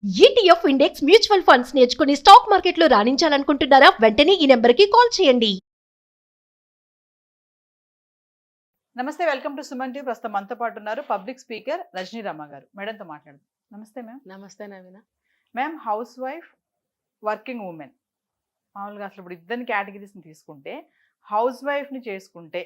ETF index mutual funds నేర్చుకుని stock మార్కెట్లో రాణించాలనుకుంటున్నారా? వెంటనే ఈ నెంబర్కి కాల్ చేయండి. నమస్తే, వెల్కమ్ టు సుమన్ టీవీ. ప్రస్తుతం మనతో పాటు ఉన్నారు పబ్లిక్ స్పీకర్ రజనీ రామ గారు. మేడంతో మాట్లాడదాం. నమస్తే మ్యామ్. నమస్తే Naveena. Ma'am, housewife, working women, మామూలుగా అసలు ఇప్పుడు ఇద్దరిని కేటగిరీస్ని తీసుకుంటే హౌస్ వైఫ్ని చేసుకుంటే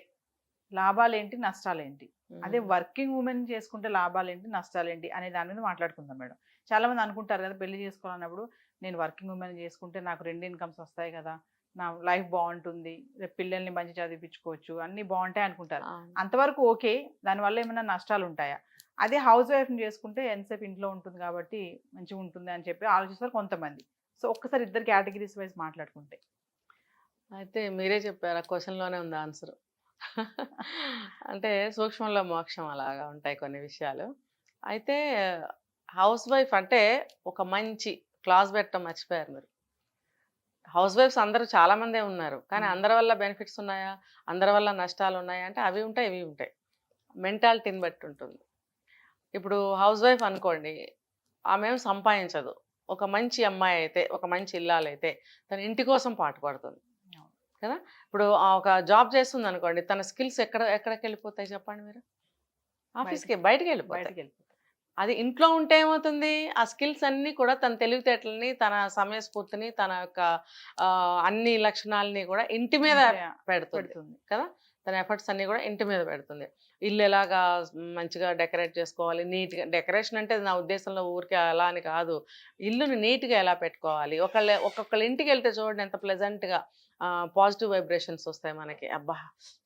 లాభాలేంటి, నష్టాలేంటి, అదే వర్కింగ్ ఉమెన్ చేసుకుంటే లాభాలేంటి, నష్టాలేంటి అనే దాని మీద మాట్లాడుకుందాం మేడం. చాలామంది అనుకుంటారు కదా, పెళ్లి చేసుకోవాలన్నప్పుడు నేను వర్కింగ్ ఉమెన్ చేసుకుంటే నాకు 2 ఇన్కమ్స్ వస్తాయి కదా, నా లైఫ్ బాగుంటుంది, రేపు పిల్లల్ని మంచి చదివించుకోవచ్చు, అన్నీ బాగుంటాయి అనుకుంటారు. అంతవరకు ఓకే, దానివల్ల ఏమైనా నష్టాలు ఉంటాయా? అదే హౌస్ వైఫ్ని చేసుకుంటే ఎంతసేపు ఇంట్లో ఉంటుంది కాబట్టి మంచిగా ఉంటుంది అని చెప్పి ఆలోచిస్తారు కొంతమంది. సో ఒక్కసారి ఇద్దరు కేటగిరీస్ వైజ్ మాట్లాడుకుంటే. అయితే మీరే చెప్పారు, ఆ క్వశ్చన్లోనే ఉంది ఆన్సర్. అంటే సూక్ష్మంలో మోక్షం అలాగా ఉంటాయి కొన్ని విషయాలు. అయితే హౌస్ వైఫ్ అంటే ఒక మంచి క్లాస్ పెట్టడం మర్చిపోయారు మీరు. హౌస్ వైఫ్స్ అందరూ చాలామందే ఉన్నారు, కానీ అందరి వల్ల బెనిఫిట్స్ ఉన్నాయా, అందరి వల్ల నష్టాలు ఉన్నాయా అంటే అవి ఉంటాయి ఇవి ఉంటాయి. మెంటాలిటీని బట్టి ఉంటుంది. ఇప్పుడు హౌస్ వైఫ్ అనుకోండి, ఆమె ఏం సంపాదించదు. ఒక మంచి అమ్మాయి అయితే, ఒక మంచి ఇల్లాలైతే తన ఇంటి కోసం పాటుపడుతుంది కదా. ఇప్పుడు ఒక జాబ్ చేస్తుంది అనుకోండి, తన స్కిల్స్ ఎక్కడికి వెళ్ళిపోతాయి చెప్పండి మీరు? ఆఫీస్కి బయటకు వెళ్ళిపోతాయి. అది ఇంట్లో ఉంటే ఏమవుతుంది, ఆ స్కిల్స్ అన్నీ కూడా తన తెలివితేటలని, తన సమయస్ఫూర్తిని, తన యొక్క అన్ని లక్షణాలని కూడా ఇంటి మీద పెడుతుంది కదా. తన ఎఫర్ట్స్ అన్నీ కూడా ఇంటి మీద పెడుతుంది. ఇల్లు ఎలాగా మంచిగా డెకరేట్ చేసుకోవాలి, నీట్గా. డెకరేషన్ అంటే నా ఉద్దేశంలో ఊరికే అలా అని కాదు, ఇల్లుని నీట్గా ఎలా పెట్టుకోవాలి. ఒక్కొక్కళ్ళ ఇంటికి వెళ్తే చూడండి ఎంత ప్లెజెంట్గా పాజిటివ్ వైబ్రేషన్స్ వస్తాయి మనకి. అబ్బా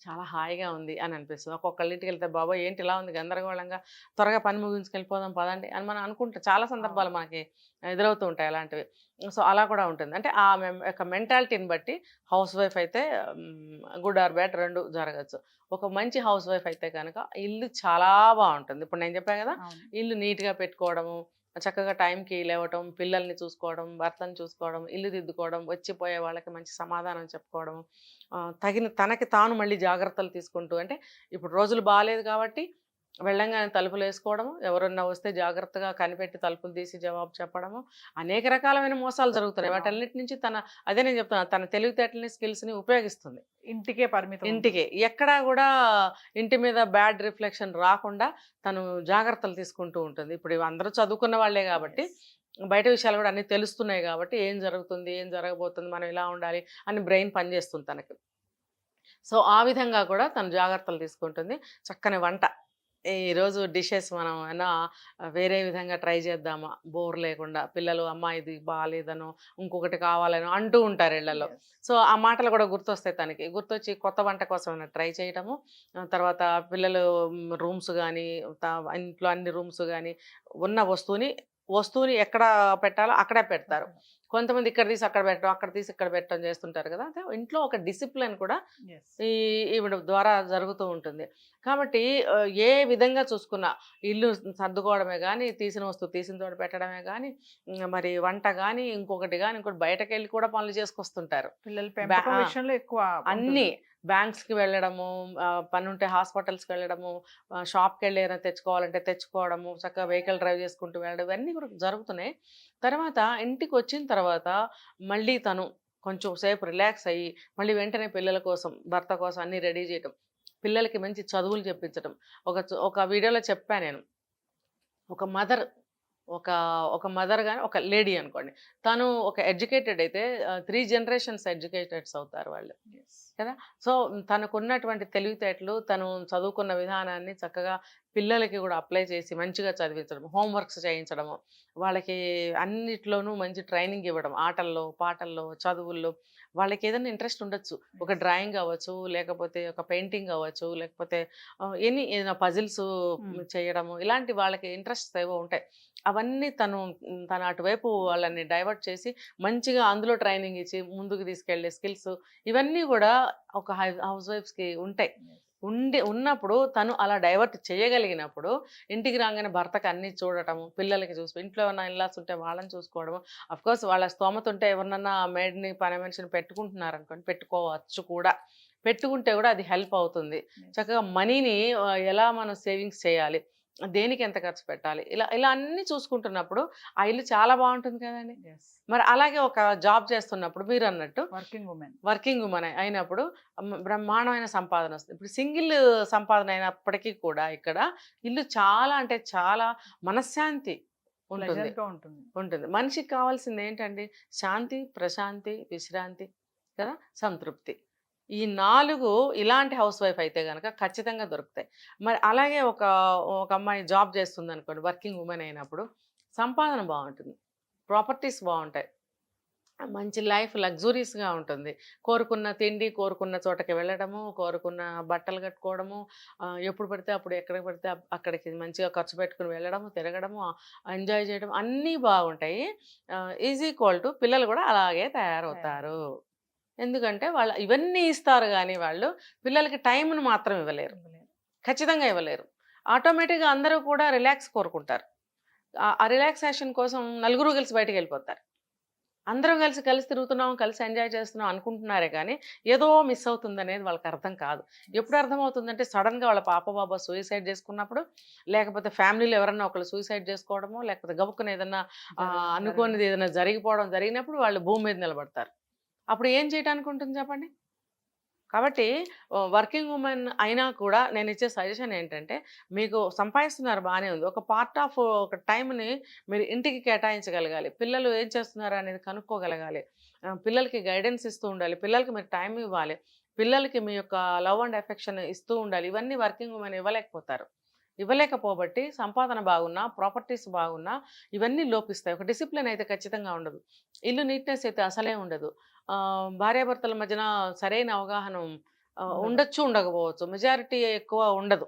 చాలా హాయిగా ఉంది అని అనిపిస్తుంది. ఒక్కొక్కళ్ళ ఇంటికి వెళ్తే బాబా ఏంటి ఇలా ఉంది గందరగోళంగా, త్వరగా పని ముగించుకెళ్ళిపోదాం పదండి అని మనం అనుకుంటాం. చాలా సందర్భాలు మనకి ఎదురవుతూ ఉంటాయి అలాంటివి. సో అలా కూడా ఉంటుంది. అంటే ఆ యొక్క మెంటాలిటీని బట్టి హౌస్ వైఫ్ అయితే గుడ్ ఆర్ బ్యాడ్ రెండు జరగచ్చు. ఒక మంచి హౌస్ వైఫ్ అయితే కనుక ఇల్లు చాలా బాగుంటుంది. ఇప్పుడు నేను చెప్పాను కదా, ఇల్లు నీట్గా పెట్టుకోవడము, చక్కగా టైంకి లేవటం, పిల్లల్ని చూసుకోవడం, భర్తను చూసుకోవడం, ఇల్లు దిద్దుకోవడం, వచ్చిపోయే వాళ్ళకి మంచి సమాధానం చెప్పుకోవడం, తనకి తాను మళ్ళీ జాగ్రత్తలు తీసుకుంటూ. అంటే ఇప్పుడు రోజులు బాగాలేదు కాబట్టి వెళ్ళంగానే తలుపులు వేసుకోవడము, ఎవరన్నా వస్తే జాగ్రత్తగా కనిపెట్టి తలుపులు తీసి జవాబు చెప్పడము, అనేక రకాలమైన మోసాలు జరుగుతున్నాయి. వాటన్నిటి నుంచి అదే నేను చెప్తున్నా, తన తెలివితేటలని, స్కిల్స్ని ఉపయోగిస్తుంది. ఇంటికే పరిమితం, ఇంటికే. ఎక్కడా కూడా ఇంటి మీద బ్యాడ్ రిఫ్లెక్షన్ రాకుండా తను జాగ్రత్తలు తీసుకుంటూ ఉంటుంది. ఇప్పుడు అందరూ చదువుకున్న వాళ్ళే కాబట్టి బయట విషయాలు కూడా అన్నీ తెలుస్తున్నాయి కాబట్టి ఏం జరుగుతుంది, ఏం జరగబోతుంది, మనం ఇలా ఉండాలి అని బ్రెయిన్ పనిచేస్తుంది తనకి. సో ఆ విధంగా కూడా తను జాగ్రత్తలు తీసుకుంటుంది. చక్కని వంట, ఈరోజు డిషెస్ మనం ఏమైనా వేరే విధంగా ట్రై చేద్దామా, బోర్ లేకుండా. పిల్లలు అమ్మ ఇది బాగాలేదనో, ఇంకొకటి కావాలనో అంటూ ఉంటారు ఇళ్లలో. సో ఆ మాటలు కూడా గుర్తొస్తాయి తనకి. గుర్తొచ్చి కొత్త వంట కోసం ట్రై చేయటము. తర్వాత పిల్లలు రూమ్స్ కానీ, ఇంట్లో అన్ని రూమ్స్ కానీ ఉన్న వస్తువుని ఎక్కడ పెట్టాలో అక్కడే పెడతారు. కొంతమంది ఇక్కడ తీసి అక్కడ పెట్టడం, అక్కడ తీసి ఇక్కడ పెట్టడం చేస్తుంటారు కదా. అంటే ఇంట్లో ఒక డిసిప్లిన్ కూడా ఈవిడ ద్వారా జరుగుతూ ఉంటుంది. కాబట్టి ఏ విధంగా చూసుకున్నా ఇల్లు సర్దుకోవడమే కానీ, తీసిన వస్తువు తీసిన చోట పెట్టడమే కానీ, మరి వంట కానీ, ఇంకొకటి బయటకు వెళ్ళి కూడా పనులు చేసుకొస్తుంటారు పిల్లలు ఎక్కువ. అన్నీ బ్యాంక్స్కి వెళ్ళడము, పని ఉంటే హాస్పిటల్స్కి వెళ్ళడము, షాప్కి వెళ్ళి ఏదైనా తెచ్చుకోవాలంటే తెచ్చుకోవడము, చక్కగా వెహికల్ డ్రైవ్ చేసుకుంటూ వెళ్ళడం, ఇవన్నీ కూడా జరుగుతున్నాయి. తర్వాత ఇంటికి వచ్చిన తర్వాత మళ్ళీ తను కొంచెం సేపు రిలాక్స్ అయ్యి మళ్ళీ వెంటనే పిల్లల కోసం, భర్త కోసం అన్నీ రెడీ చేయడం, పిల్లలకి మంచి చదువులు చెప్పించడం. ఒక వీడియోలో చెప్పాను నేను, ఒక మదర్ కానీ ఒక లేడీ అనుకోండి, తను ఒక ఎడ్యుకేటెడ్ అయితే 3 generations ఎడ్యుకేటెడ్స్ అవుతారు వాళ్ళు కదా. సో తనకున్నటువంటి తెలివితేటలు, తను చదువుకున్న విధానాన్ని చక్కగా పిల్లలకి కూడా అప్లై చేసి మంచిగా చదివించడం, హోంవర్క్స్ చేయించడము, వాళ్ళకి అన్నిట్లోనూ మంచి ట్రైనింగ్ ఇవ్వడం, ఆటల్లో, పాటల్లో, చదువుల్లో. వాళ్ళకి ఏదైనా ఇంట్రెస్ట్ ఉండొచ్చు, ఒక డ్రాయింగ్ అవ్వచ్చు, లేకపోతే ఒక పెయింటింగ్ అవ్వచ్చు, లేకపోతే ఏదైనా పజిల్స్ చేయడము, ఇలాంటి వాళ్ళకి ఇంట్రెస్ట్స్ ఏవో ఉంటాయి. అవన్నీ తన అటువైపు వాళ్ళని డైవర్ట్ చేసి మంచిగా అందులో ట్రైనింగ్ ఇచ్చి ముందుకు తీసుకెళ్లే స్కిల్స్, ఇవన్నీ కూడా ఒక హౌస్ వైఫ్స్కి ఉంటాయి. ఉన్నప్పుడు తను అలా డైవర్ట్ చేయగలిగినప్పుడు ఇంటికి రాగానే భర్తకి అన్నీ చూడటము, పిల్లలకి చూసి, ఇంట్లో ఏమైనా ఇల్లాస్ ఉంటే వాళ్ళని చూసుకోవడము. అఫ్కోర్స్ వాళ్ళ స్తోమత ఉంటే ఎవరినన్నా మేడ్ని, పని మనిషిని పెట్టుకుంటున్నారు అనుకోండి, పెట్టుకోవచ్చు కూడా. పెట్టుకుంటే కూడా అది హెల్ప్ అవుతుంది. చక్కగా మనీని ఎలా మనం సేవింగ్స్ చేయాలి, దేనికి ఎంత ఖర్చు పెట్టాలి, ఇలా ఇలా అన్నీ చూసుకుంటున్నప్పుడు ఆ ఇల్లు చాలా బాగుంటుంది కదండి. మరి అలాగే ఒక జాబ్ చేస్తున్నప్పుడు మీరు అన్నట్టు వర్కింగ్ ఉమెన్ అయినప్పుడు బ్రహ్మాండమైన సంపాదన వస్తుంది. ఇప్పుడు సింగిల్ సంపాదన అయినప్పటికీ కూడా ఇక్కడ ఇల్లు చాలా అంటే చాలా మనశ్శాంతి ఉంటుంది. ఉంటుంది మనిషికి కావాల్సింది ఏంటండి? శాంతి, ప్రశాంతి, విశ్రాంతి కదా, సంతృప్తి. ఈ 4 ఇలాంటి హౌస్ వైఫ్ అయితే గనక ఖచ్చితంగా దొరుకుతాయి. మరి అలాగే ఒక ఒక అమ్మాయి జాబ్ చేస్తుంది అనుకోండి, వర్కింగ్ ఉమెన్ అయినప్పుడు సంపాదన బాగుంటుంది, ప్రాపర్టీస్ బాగుంటాయి, మంచి లైఫ్ లగ్జూరియస్గా ఉంటుంది. కోరుకున్న తిండి, కోరుకున్న చోటకి వెళ్ళడము, కోరుకున్న బట్టలు కట్టుకోవడము, ఎప్పుడు పడితే అప్పుడు ఎక్కడికి పడితే అక్కడికి మంచిగా ఖర్చు పెట్టుకుని వెళ్ళడము, తిరగడము, ఎంజాయ్ చేయడం అన్నీ బాగుంటాయి. ఈజ్ ఈక్వల్ టు పిల్లలు కూడా అలాగే తయారవుతారు. ఎందుకంటే వాళ్ళు ఇవన్నీ ఇస్తారు కానీ వాళ్ళు పిల్లలకి టైంను మాత్రం ఇవ్వలేరు, ఖచ్చితంగా ఇవ్వలేరు. ఆటోమేటిక్గా అందరూ కూడా రిలాక్స్ కోరుకుంటారు. ఆ రిలాక్సేషన్ కోసం నలుగురు కలిసి బయటకు వెళ్ళిపోతారు. అందరం కలిసి తిరుగుతున్నాం, కలిసి ఎంజాయ్ చేస్తున్నాం అనుకుంటున్నారే కానీ ఏదో మిస్ అవుతుంది అనేది వాళ్ళకి అర్థం కాదు. ఎప్పుడు అర్థమవుతుందంటే సడన్గా వాళ్ళ పాప బాబా సూసైడ్ చేసుకున్నప్పుడు, లేకపోతే ఫ్యామిలీలో ఎవరన్నా ఒకళ్ళు సూసైడ్ చేసుకోవడము, లేకపోతే గబుక్కున ఏదన్నా అనుకోనిది ఏదైనా జరిగినప్పుడు వాళ్ళు భూమి మీద నిలబడతారు. అప్పుడు ఏం చేయడానికి ఉంటుంది చెప్పండి? కాబట్టి వర్కింగ్ ఉమెన్ అయినా కూడా నేను ఇచ్చే సజెషన్ ఏంటంటే, మీకు సంపాదిస్తున్నారు బాగానే ఉంది, ఒక పార్ట్ ఆఫ్ ఒక టైంని మీరు ఇంటికి కేటాయించగలగాలి. పిల్లలు ఏం చేస్తున్నారు అనేది కనుక్కోగలగాలి. పిల్లలకి గైడెన్స్ ఇస్తూ ఉండాలి, పిల్లలకి మీరు టైం ఇవ్వాలి, పిల్లలకి మీ యొక్క లవ్ అండ్ ఎఫెక్షన్ ఇస్తూ ఉండాలి. ఇవన్నీ వర్కింగ్ ఉమెన్ ఇవ్వలేకపోతారు. ఇవ్వలేకపోబట్టి సంపాదన బాగున్నా, ప్రాపర్టీస్ బాగున్నా ఇవన్నీ లోపిస్తాయి. ఒక డిసిప్లిన్ అయితే ఖచ్చితంగా ఉండదు. ఇల్లు నీట్నెస్ అయితే అసలే ఉండదు. భార్యాభర్తల మధ్యన సరైన అవగాహన ఉండొచ్చు, ఉండకపోవచ్చు. మెజారిటీ ఎక్కువ ఉండదు.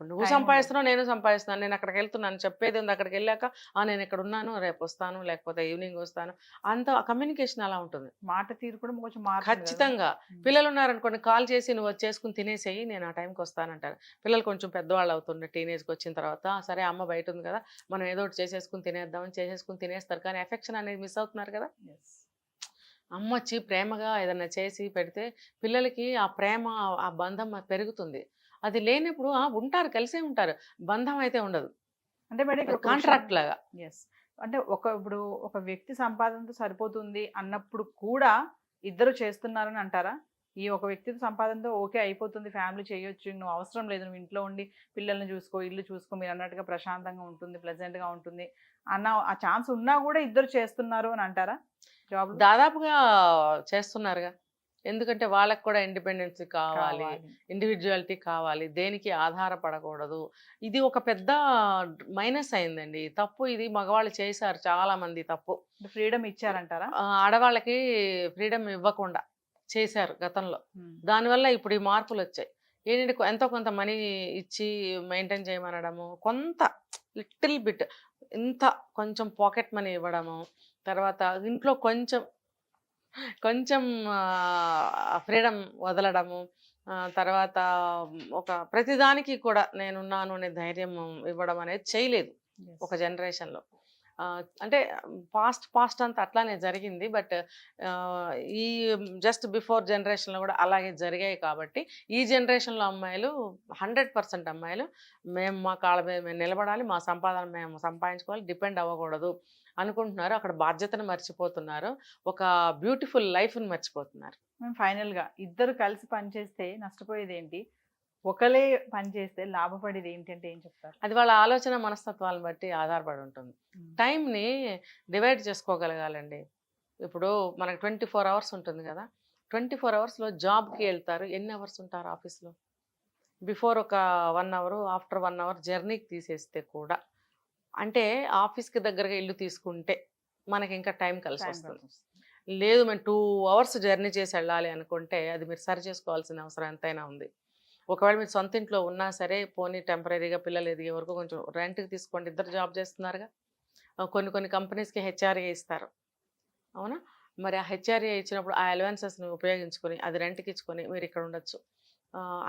నువ్వు సంపాదిస్తున్నావు, నేను సంపాదిస్తున్నాను, నేను అక్కడికి వెళ్తున్నాను చెప్పేది ఉంది. అక్కడికి వెళ్ళాక నేను ఇక్కడ ఉన్నాను, రేపు వస్తాను, లేకపోతే ఈవినింగ్ వస్తాను, అంత కమ్యూనికేషన్ అలా ఉంటుంది. మాట తీరు కూడా కొంచెం ఖచ్చితంగా. పిల్లలు ఉన్నారనుకోండి, కాల్ చేసి నువ్వు వచ్చేసుకుని తినేసేయి, నేను ఆ టైంకి వస్తానంటారు. పిల్లలు కొంచెం పెద్దవాళ్ళు అవుతుండే టీనేజ్కి వచ్చిన తర్వాత, సరే అమ్మ బయట ఉంది కదా, మనం ఏదో ఒకటి చేసేసుకుని తినేస్తారు. కానీ ఎఫెక్షన్ అనేది మిస్ అవుతున్నారు కదా. అమ్మ వచ్చి ప్రేమగా ఏదైనా చేసి పెడితే పిల్లలకి ఆ ప్రేమ, ఆ బంధం పెరుగుతుంది. అది లేనప్పుడు ఉంటారు, కలిసే ఉంటారు, బంధం అయితే ఉండదు. అంటే మేడం కాంట్రాక్ట్ లాగా. అంటే ఇప్పుడు ఒక వ్యక్తి సంపాదనతో సరిపోతుంది అన్నప్పుడు కూడా ఇద్దరు చేస్తున్నారని అంటారా? ఈ ఒక వ్యక్తితో సంపాదనతో ఓకే అయిపోతుంది, ఫ్యామిలీ చేయొచ్చు, నువ్వు అవసరం లేదు, నువ్వు ఇంట్లో ఉండి పిల్లల్ని చూసుకో, ఇల్లు చూసుకో, మీరు అన్నట్టుగా ప్రశాంతంగా ఉంటుంది, ప్లెజెంట్గా ఉంటుంది అన్న ఆ ఛాన్స్ ఉన్నా కూడా ఇద్దరు చేస్తున్నారు అని అంటారా? జాబ్ దాదాపుగా చేస్తున్నారుగా. ఎందుకంటే వాళ్ళకి కూడా ఇండిపెండెన్సీ కావాలి, ఇండివిజువాలిటీ కావాలి, దేనికి ఆధారపడకూడదు. ఇది ఒక పెద్ద మైనస్ అయిందండి, తప్పు. ఇది మగవాళ్ళు చేశారు చాలా మంది తప్పు. ఫ్రీడమ్ ఇచ్చారంటారా? ఆడవాళ్ళకి ఫ్రీడమ్ ఇవ్వకుండా చేశారు గతంలో. దానివల్ల ఇప్పుడు ఈ మార్పులు వచ్చాయి. ఏంటంటే ఎంతో కొంత మనీ ఇచ్చి మెయింటైన్ చేయమనడము, కొంత లిటిల్ బిట్ ఇంత కొంచెం పాకెట్ మనీ ఇవ్వడము, తర్వాత ఇంట్లో కొంచెం ఫ్రీడమ్ వదలడము, తర్వాత ఒక ప్రతిదానికి కూడా నేనున్నాను అనే ధైర్యం ఇవ్వడం అనేది చేయలేదు ఒక జనరేషన్లో. అంటే పాస్ట్ అంతా అట్లానే జరిగింది. బట్ ఈ జస్ట్ బిఫోర్ జనరేషన్లో కూడా అలాగే జరిగాయి. కాబట్టి ఈ జనరేషన్లో అమ్మాయిలు 100% అమ్మాయిలు మేము మా కాళ్ళ మీద మేము నిలబడాలి, మా సంపాదన మేము సంపాదించుకోవాలి, డిపెండ్ అవ్వకూడదు అనుకుంటున్నారు. అక్కడ బాధ్యతను మర్చిపోతున్నారు, ఒక బ్యూటిఫుల్ లైఫ్ని మర్చిపోతున్నారు. ఫైనల్గా ఇద్దరు కలిసి పనిచేస్తే నష్టపోయేది ఏంటి, ఒకలే పనిచేస్తే లాభపడేది ఏంటంటే ఏం చెప్తారు? అది వాళ్ళ ఆలోచన మనస్తత్వాలను బట్టి ఆధారపడి ఉంటుంది. టైంని డివైడ్ చేసుకోగలగాలండి. ఇప్పుడు మనకు 24 అవర్స్ ఉంటుంది కదా, 24 అవర్స్లో జాబ్కి వెళ్తారు, ఎన్ని అవర్స్ ఉంటారు ఆఫీస్లో? బిఫోర్ ఒక 1 అవర్, ఆఫ్టర్ 1 అవర్ జర్నీకి తీసేస్తే కూడా, అంటే ఆఫీస్కి దగ్గరగా ఇల్లు తీసుకుంటే మనకి ఇంకా టైం కలిసి వస్తుంది. లేదు మేము 2 అవర్స్ జర్నీ చేసి వెళ్ళాలి అనుకుంటే అది మీరు సరి చేసుకోవాల్సిన అవసరం ఎంతైనా ఉంది. ఒకవేళ మీరు సొంత ఇంట్లో ఉన్నా సరే, పోనీ టెంపరీగా పిల్లలు ఎదిగే వరకు కొంచెం రెంట్కి తీసుకోండి, ఇద్దరు జాబ్ చేస్తున్నారుగా. కొన్ని కంపెనీస్కి హెచ్ఆర్ఏ ఇస్తారు, అవునా? మరి ఆ హెచ్ఆర్ఏ ఇచ్చినప్పుడు ఆ అలవెన్సెస్ని ఉపయోగించుకొని అది రెంట్కి ఇచ్చుకొని మీరు ఇక్కడ ఉండొచ్చు.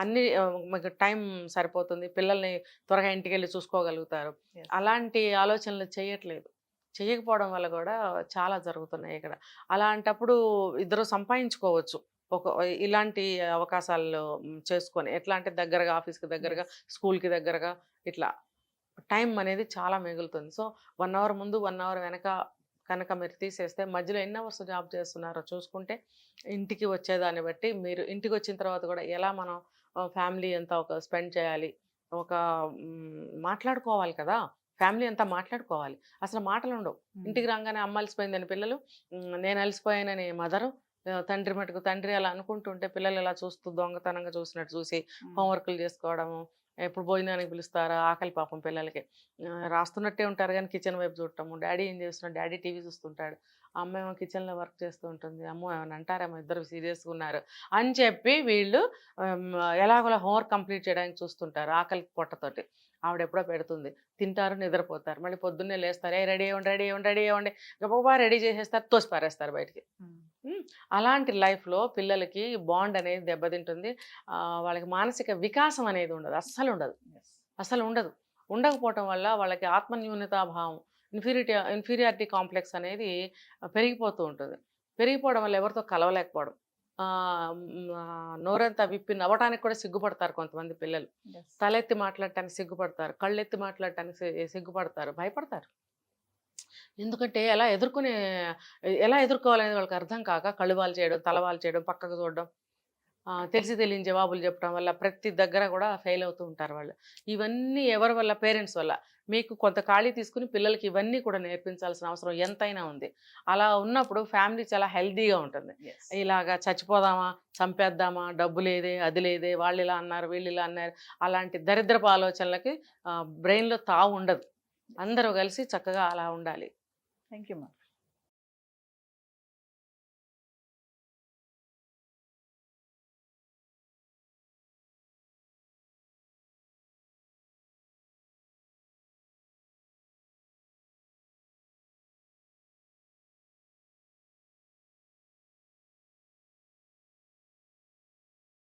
అన్ని మీకు టైం సరిపోతుంది, పిల్లల్ని త్వరగా ఇంటికి వెళ్ళి చూసుకోగలుగుతారు. అలాంటి ఆలోచనలు చేయకపోవడం వల్ల కూడా చాలా జరుగుతున్నాయి ఇక్కడ. అలాంటప్పుడు ఇద్దరు సంపాదించుకోవచ్చు ఇలాంటి అవకాశాలు చేసుకొని. ఎట్లా అంటే దగ్గరగా, ఆఫీస్కి దగ్గరగా, స్కూల్కి దగ్గరగా, ఇట్లా టైం అనేది చాలా మిగులుతుంది. సో 1 అవర్ ముందు 1 అవర్ వెనక కనుక మీరు తీసేస్తే మధ్యలో ఎన్ని అవర్స్ జాబ్ చేస్తున్నారో చూసుకుంటే ఇంటికి వచ్చేదాన్ని బట్టి మీరు ఇంటికి వచ్చిన తర్వాత కూడా ఎలా మనం ఫ్యామిలీ అంతా ఒక స్పెండ్ చేయాలి, ఒక మాట్లాడుకోవాలి కదా, ఫ్యామిలీ అంతా మాట్లాడుకోవాలి. అసలు మాటలు ఉండవు. ఇంటికి రాగానే అమ్మ అలసిపోయిందని పిల్లలు, నేను అలసిపోయానని మదరు, తండ్రి మటుకు తండ్రి అలా అనుకుంటుంటే పిల్లలు ఇలా చూస్తూ దొంగతనంగా చూసినట్టు చూసి హోంవర్క్లు చేసుకోవడము, ఎప్పుడు భోజనానికి పిలుస్తారా, ఆకలి పాపం పిల్లలకి, రాస్తున్నట్టే ఉంటారు కానీ కిచెన్ వైపు చూడటము, డాడీ ఏం చేస్తున్నాడు, డాడీ టీవీ చూస్తుంటాడు, అమ్మ ఏమో కిచెన్లో వర్క్ చేస్తూ ఉంటుంది, అమ్మో ఏమైనా అంటారేమో ఇద్దరు సీరియస్గా ఉన్నారు అని చెప్పి వీళ్ళు ఎలాగోలా హోంవర్క్ కంప్లీట్ చేయడానికి చూస్తుంటారు ఆకలి పొట్టతోటి. ఆవిడ ఎప్పుడో పెడుతుంది, తింటారు, నిద్రపోతారు, మళ్ళీ పొద్దున్నే లేస్తారు, ఏ రెడీ అవ్వండి రెడీ అవ్వండి రెడీ అవ్వండి, గబగబా రెడీ చేసేస్తారు, తోసి పారేస్తారు బయటికి. అలాంటి లైఫ్లో పిల్లలకి బాండ్ అనేది దెబ్బతింటుంది. వాళ్ళకి మానసిక వికాసం అనేది ఉండదు, అస్సలు ఉండదు, అసలు ఉండదు. ఉండకపోవటం వల్ల వాళ్ళకి ఆత్మన్యూనతాభావం, ఇన్ఫీరియారిటీ కాంప్లెక్స్ అనేది పెరిగిపోతూ ఉంటుంది. పెరిగిపోవడం వల్ల ఎవరితో కలవలేకపోవడం, నోరంతా విప్పి నవ్వటానికి కూడా సిగ్గుపడతారు కొంతమంది పిల్లలు, తలెత్తి మాట్లాడటానికి సిగ్గుపడతారు, కళ్ళెత్తి మాట్లాడటానికి సిగ్గుపడతారు, భయపడతారు. ఎందుకంటే ఎలా ఎదుర్కోవాలనేది వాళ్ళకి అర్థం కాక కళ్ళువాలు చేయడం, తలవాలు చేయడం, పక్కకు చూడడం, తెలిసి తెలియని జవాబులు చెప్పడం వల్ల ప్రతి దగ్గర కూడా ఫెయిల్ అవుతూ ఉంటారు వాళ్ళు. ఇవన్నీ ఎవరి వల్ల? పేరెంట్స్ వల్ల. మీకు కొంత ఖాళీ తీసుకుని పిల్లలకి ఇవన్నీ కూడా నేర్పించాల్సిన అవసరం ఎంతైనా ఉంది. అలా ఉన్నప్పుడు ఫ్యామిలీ చాలా హెల్తీగా ఉంటుంది. ఇలాగా చచ్చిపోదామా, చంపేద్దామా, డబ్బు లేదే, అది లేదే, వాళ్ళు ఇలా అన్నారు, వీళ్ళు ఇలా అన్నారు, అలాంటి దరిద్రపు ఆలోచనలకి బ్రెయిన్లో తావు ఉండదు. అందరూ కలిసి చక్కగా అలా ఉండాలి. Thank you ma'am.